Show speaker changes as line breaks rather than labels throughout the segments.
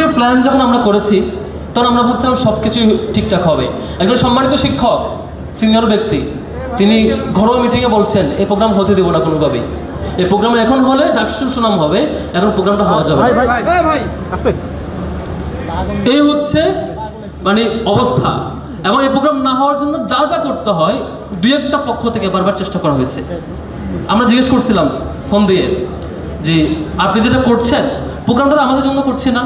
মোটামুটি প্ল্যান যখন আমরা করেছি তখন আমরা ভাবছিলাম সব কিছুই ঠিকঠাক হবে। একজন সম্মানিত শিক্ষক, সিনিয়র ব্যক্তি, তিনি ঘরোয়া মিটিংয়ে বলছেন এই প্রোগ্রাম হতে দেবো না কোনোভাবেই। এই প্রোগ্রাম এখন হলে ডাকসুর সুনাম হবে, এখন প্রোগ্রামটা হওয়া যাবে। এই হচ্ছে মানে অবস্থা। এবং এই প্রোগ্রাম না হওয়ার জন্য যা যা করতে হয় দুই একটা পক্ষ থেকে বারবার চেষ্টা করা হয়েছে। আমরা জিজ্ঞেস করছিলাম ফোন দিয়ে যে আপনি যেটা করছেন প্রোগ্রামটা তো আমাদের জন্য করছি না,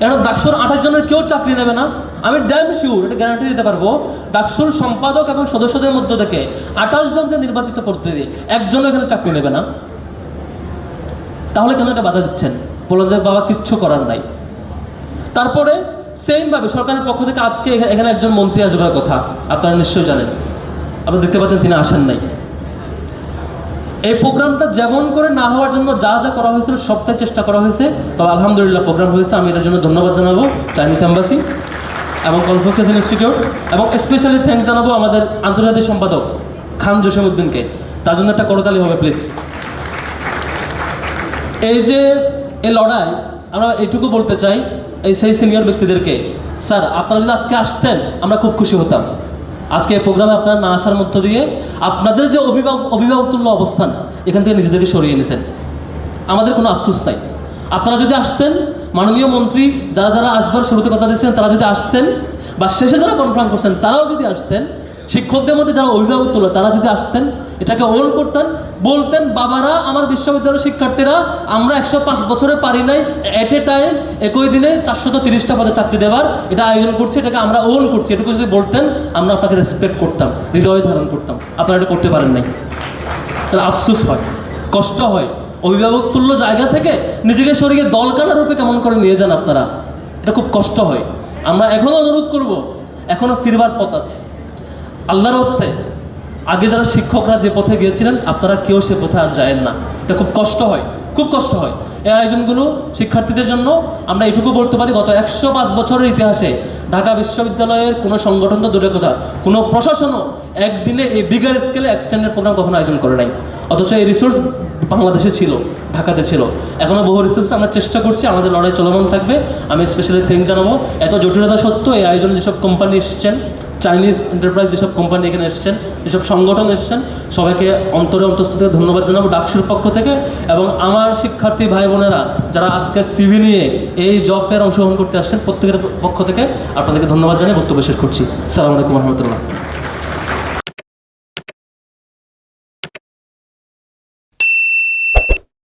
এখন ডাকসুর 28 জনের কেউ চাকরি নেবে না। আমি ড্যাম শিওর, এটা গ্যারান্টি দিতে পারবো, ডাকসুর সম্পাদক এবং সদস্যদের মধ্য থেকে 28 জন যে নির্বাচিত প্রতিনিধি একজনও এখানে চাকরি নেবে না। তাহলে কেন এটা বাধা দিচ্ছেন? বললেন যে বাবা কিচ্ছু করার নাই। তারপরে সেমভাবে সরকারের পক্ষ থেকে আজকে এখানে একজন মন্ত্রী আসবার কথা, আপনারা নিশ্চয়ই জানেন, আপনারা দেখতে পাচ্ছেন তিনি আসেন নাই। এই প্রোগ্রামটা যেমন করে না হওয়ার জন্য যা যা করা হয়েছিল সবটাই চেষ্টা করা হয়েছে, তবে আলহামদুলিল্লাহ প্রোগ্রাম হয়েছে। আমি এটার জন্য ধন্যবাদ জানাবো চাইনিজ এম্বাসি এবং কনফুসিয়াস ইনস্টিটিউট, এবং স্পেশালি থ্যাঙ্কস জানাবো আমাদের আন্তর্জাতিক সম্পাদক খান জসিমউদ্দিনকে। তার জন্য একটা করতালি হবে প্লিজ। এই যে এই লড়াই, আমরা এইটুকু বলতে চাই এই সেই সিনিয়র ব্যক্তিদেরকে, স্যার আপনারা যদি আজকে আসতেন আমরা খুব খুশি হতাম। আজকে এই প্রোগ্রামে আপনারা না আসার মধ্য দিয়ে আপনাদের যে অভিভাবকতুল্য অবস্থান এখান থেকে নিজেদেরকে সরিয়ে নিয়েছেন। আমাদের কোনো আফসোস নাই। আপনারা যদি আসতেন, মাননীয় মন্ত্রী যারা যারা আসবার শুরুতে কথা দিয়েছিলেন তারা যদি আসতেন, বা শেষে যারা কনফার্ম করছেন তারাও যদি আসতেন, শিক্ষকদের মধ্যে যারা অভিভাবকতুল্য তারা যদি আসতেন, এটাকে ওন করতেন, বলতেন বাবারা আমার বিশ্ববিদ্যালয়ের শিক্ষার্থীরা আমরা 105 বছরে পারি নাই এট এ টাইম একই দিনে 430টা পদে চাকরি দেওয়ার, এটা আয়োজন করছি, এটাকে আমরা ওন করছি, এটুকু যদি বলতেন আমরা আপনাকে রেসপেক্ট করতাম, হৃদয়ে ধারণ করতাম। আপনারা এটা করতে পারেন নাই, তাহলে আফসোস হয়, কষ্ট হয়। অভিভাবক তুল্য জায়গা থেকে নিজেকে সরিয়ে দলকানা রূপে কেমন করে নিয়ে যান আপনারা, এটা খুব কষ্ট হয়। আমরা এখনো অনুরোধ করব, এখনো ফিরবার পথ আছে। আল্লাহর হস্তে আগে যারা শিক্ষকরা যে পথে গিয়েছিলেন আপনারা কেউ সে পথে আর যায়েন না। এটা খুব কষ্ট হয়, খুব কষ্ট হয়। এই আয়োজনগুলো শিক্ষার্থীদের জন্য আমরা এটুকু বলতে পারি, গত 105 বছরের ইতিহাসে ঢাকা বিশ্ববিদ্যালয়ের কোনো সংগঠন তো দূরের কথা, কোনো প্রশাসনও একদিনে এই বিগার স্কেলে এক্সটেন্ডেড প্রোগ্রাম কখনো আয়োজন করে নাই। অথচ এই রিসোর্স বাংলাদেশে ছিল, ঢাকাতে ছিল, এখনও বহু রিসোর্স আমরা চেষ্টা করছি, আমাদের লড়াই চলমান থাকবে। আমি স্পেশালি থ্যাঙ্ক জানাবো, এত জটিলতা সত্ত্বেও এই আয়োজনে যেসব কোম্পানি এসছেন, চাইনিজ এন্টারপ্রাইজ যেসব কোম্পানি এখানে এসছেন, যেসব সংগঠন এসছেন, সবাইকে অন্তরে অন্তঃস্থ থেকে ধন্যবাদ জানাবো ডাকসুর পক্ষ থেকে। এবং আমার শিক্ষার্থী ভাই বোনেরা যারা আজকে সিভি নিয়ে এই জব ফেয়ার অংশগ্রহণ করতে আসছেন, প্রত্যেকের পক্ষ থেকে আপনাদেরকে ধন্যবাদ জানিয়ে বক্তব্য শেষ করছি। আসসালামু আলাইকুম রহমতুল্লাহ।